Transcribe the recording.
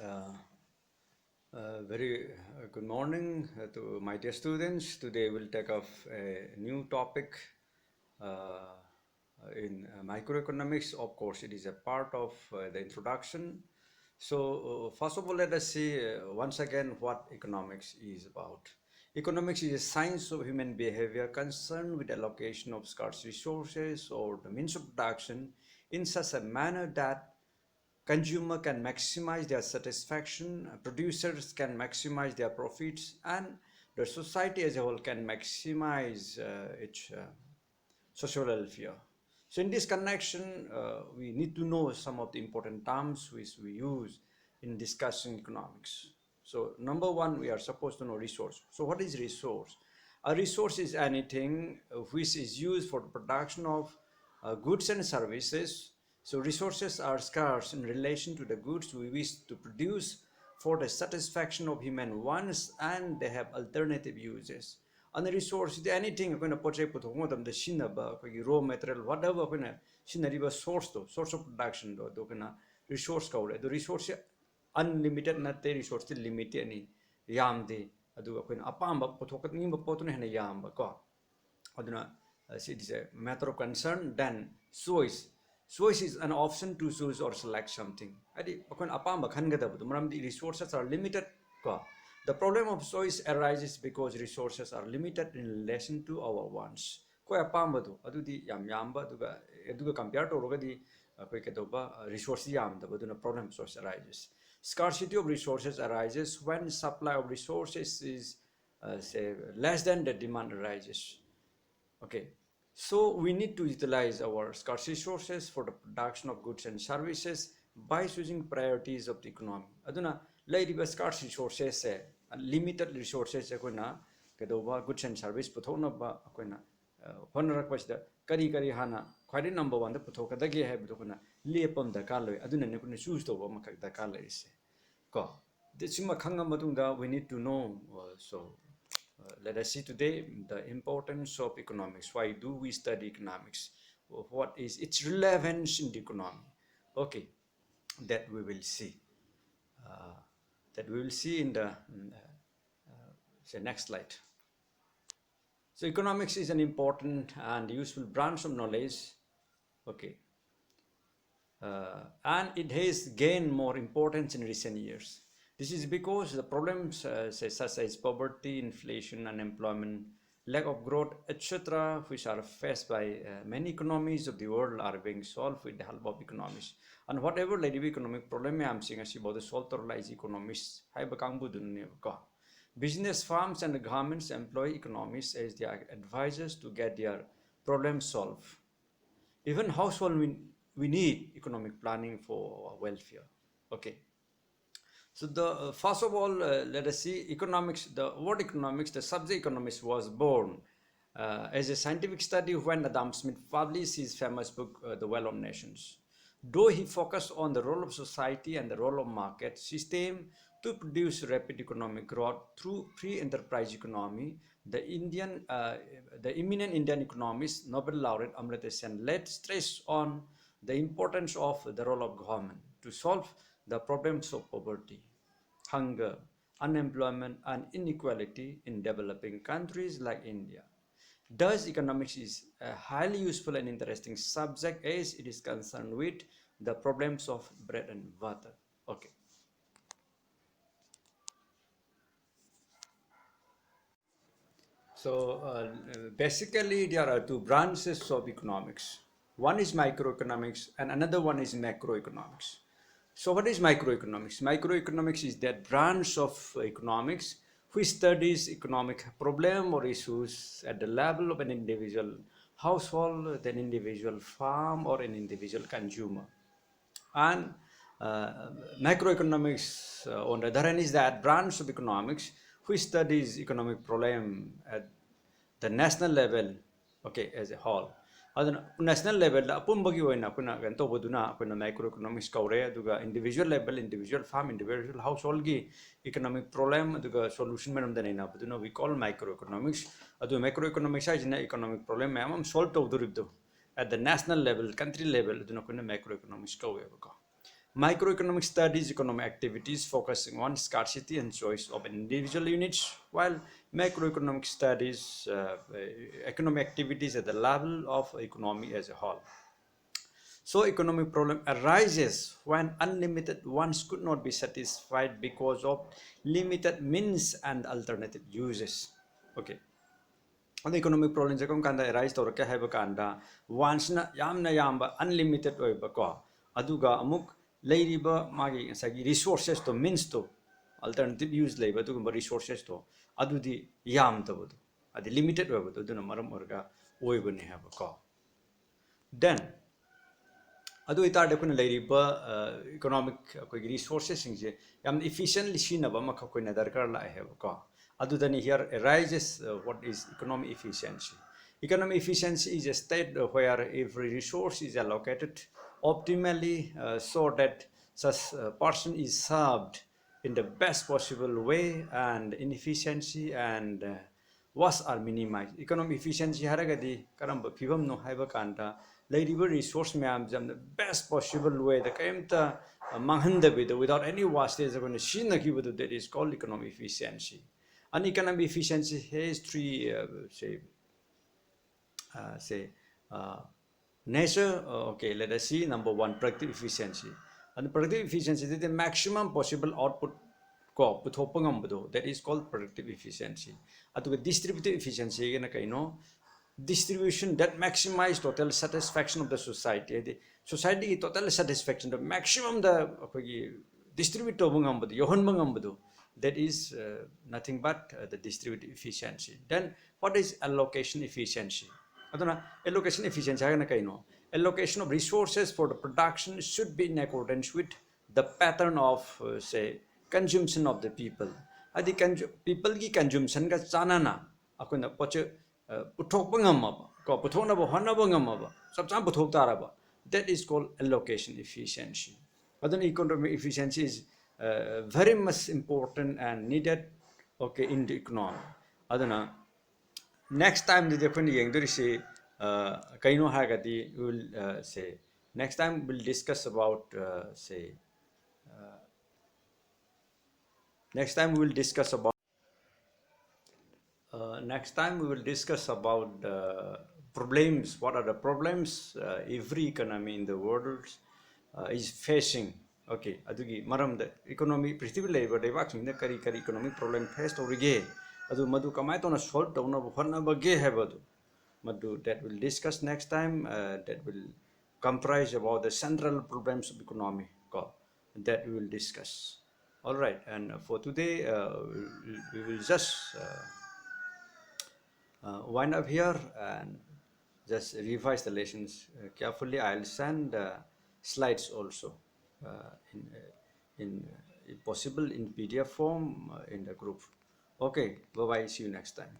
Uh, very good morning to my dear students. Today we'll take up a new topic in microeconomics. Of course, it is a part of the introduction. So, first of all, let us see once again what economics is about. Economics is a science of human behavior concerned with allocation of scarce resources or the means of production in such a manner that consumer can maximize their satisfaction, producers can maximize their profits, and the society as a whole can maximize its social welfare. So in this connection, we need to know some of the important terms which we use in discussing economics. So number one, we are supposed to know resource. So what is resource? A resource is anything which is used for the production of goods and services. So resources are scarce in relation to the goods we wish to produce for the satisfaction of human wants, and they have alternative uses. And the resource is anything ꯑꯩꯈꯣꯏꯅ ꯄꯣꯠ ꯆꯩ ꯄꯨꯊꯣꯛꯄ ꯃꯇꯝꯗ ꯁꯤꯖꯤꯟꯅꯕ ꯑꯩꯈꯣꯏꯒꯤ ꯔꯣ material whatever ꯑꯩꯈꯣꯏꯅ ꯁꯤꯖꯤꯟꯅꯔꯤꯕ ꯁꯣꯔꯁꯇꯣ ꯁꯣꯔꯁ ꯑꯣꯐ ꯄ꯭ꯔꯗꯛꯁꯟꯗꯣ ꯑꯗꯨ ꯑꯩꯈꯣꯏꯅ ꯔꯤꯁꯣꯔꯁ ꯀꯧꯔꯦ ꯑꯗꯣ ꯔꯤꯁꯣꯔꯁꯁꯦ ꯑꯟꯂꯤꯃꯤꯇꯦꯠ ꯅꯠꯇꯦ ꯔꯤꯁꯣꯔꯁꯇꯤ ꯂꯤꯃꯤꯇꯦꯠꯅꯤ ꯌꯥꯝꯗꯦ ꯑꯗꯨꯒ ꯑꯩꯈꯣꯏꯅ ꯑꯄꯥꯝꯕ ꯄꯨꯊꯣꯛꯅꯤꯡꯕ ꯄꯣꯠꯇꯨꯅ ꯍꯦꯟꯅ ꯌꯥꯝꯕ ꯀꯣ aduna it is a matter of concern. Then choice is an option to choose or select something adi akon apamba khangadabadu maramdi resources are limited ko. The problem of choice arises because resources are limited in relation to our wants ko apambadu adudi yamba aduga compare to rogadi koi kedoba resource yamdaba aduna problem source arises. Scarcity of resources arises when supply of resources is say less than the demand arises. Okay, so we need to utilize our scarce resources for the production of goods and services by choosing priorities of the economy. Aduna lairiba scarce resources se limited resources akoina kedoba goods and service puthona ba akoina honarak pasda kari hana khwari number 1 da puthokadagi haibdu kuna lepam da kaloi aduna ne kuna choose to ba makak da kalai se ko desima khanga matungda we need to know let us see today the importance of economics. Why do we study economics? What is its relevance in the economy? Okay, that we will see. That we will see in the say next slide. So economics is an important and useful branch of knowledge. Okay, and it has gained more importance in recent years. This is because the problems such as poverty, inflation, unemployment, lack of growth, etc., which are faced by many economies of the world, are being solved with the help of economics. And whatever economic problem I am seeing about the solve economists, business firms and governments employ economists as their advisors to get their problems solved. Even household we need economic planning for our welfare. Okay. So the first of all, let us see economics. The word economics, the subject economics was born as a scientific study when Adam Smith published his famous book, The Well of Nations. Though he focused on the role of society and the role of market system to produce rapid economic growth through free enterprise economy, the eminent Indian economist, Nobel laureate Amartya Sen laid stress on the importance of the role of government to solve the problems of poverty, hunger, unemployment, and inequality in developing countries like India. Thus, economics is a highly useful and interesting subject as it is concerned with the problems of bread and butter. Okay. So, basically, there are two branches of economics. One is microeconomics and another one is macroeconomics. So what is microeconomics? Microeconomics is that branch of economics which studies economic problem or issues at the level of an individual household, an individual farm, or an individual consumer. And macroeconomics, on the other hand, is that branch of economics which studies economic problem at the national level, okay, as a whole. Aduna national level la apumbagi oina kuna ganto boduna kuna microeconomics kaure aduga individual level, individual farm, individual household gi economic problem aduga solution manam dana boduna we call microeconomics. Adu macroeconomics is na economic problem mamam solve to duribdo at the national level, country level aduna kuna macroeconomics kaure. Microeconomic studies economic activities focusing on scarcity and choice of individual units, while macroeconomic studies economic activities at the level of economy as a whole. So economic problem arises when unlimited wants could not be satisfied because of limited means and alternative uses. Okay. The economic problems come kanda arise tawrake haiba kanda once na yamba unlimited oiba ko aduga amuk leiriba magi sagi resources to means to alternative use leiba adugumba resources to adudi yam tabudu adi limited oiba to duna maram orga oiba ne haiba ko then adu itar de kun leiriba economic ko resources singje yam efficiently sinaba makha ko na darkar la haiba ko adu then here arises what is economic efficiency. Economic efficiency is a state where every resource is allocated optimally so that such a person is served in the best possible way and inefficiency and was are minimized. Economic efficiency haragadi karamba phibam no haiba kanta leiriba resource mayam jam the best possible way the kaimta manghanda without any wastage going to shina kibudu that is called economic efficiency. And economic efficiency has three say nature. Okay, let us see. Number one, productive efficiency. And productive efficiency is the maximum possible output ko puthokpa ngambado, that is called productive efficiency. Atuga distributive efficiency again kaino distribution that maximize total satisfaction of the society. The society total satisfaction the maximum the distribute tawba ngambado yohonba ngambado, that is nothing but the distributive efficiency. Then what is allocation efficiency? Aduna allocation efficiency agana kaino allocation of resources for the production should be in accordance with the pattern of say consumption of the people. Adi people ki consumption ka chanana akuna poche puthokpa ngamaba ko puthona ba hona ba ngamaba sab cham puthok taraba, that is called allocation efficiency. Aduna economic efficiency is very much important and needed, okay, in the economy. Aduna next time the different yang dari say kaino hagati we will say next time we'll discuss about say next time we will discuss about next time we will discuss about problems. What are the problems every economy in the world is facing? Okay, adugi maram the economy prithvi leiba debak sing kari kari economic problem face torige adu madu kamai to na solve dawna bhana bage hebadu madu that will discuss next time. That will comprise about the central problems of economy that we will discuss. All right, and for today we will just wind up here and just revise the lessons carefully. I'll send slides also in if possible in PDF form in the group. Okay, bye bye. See you next time.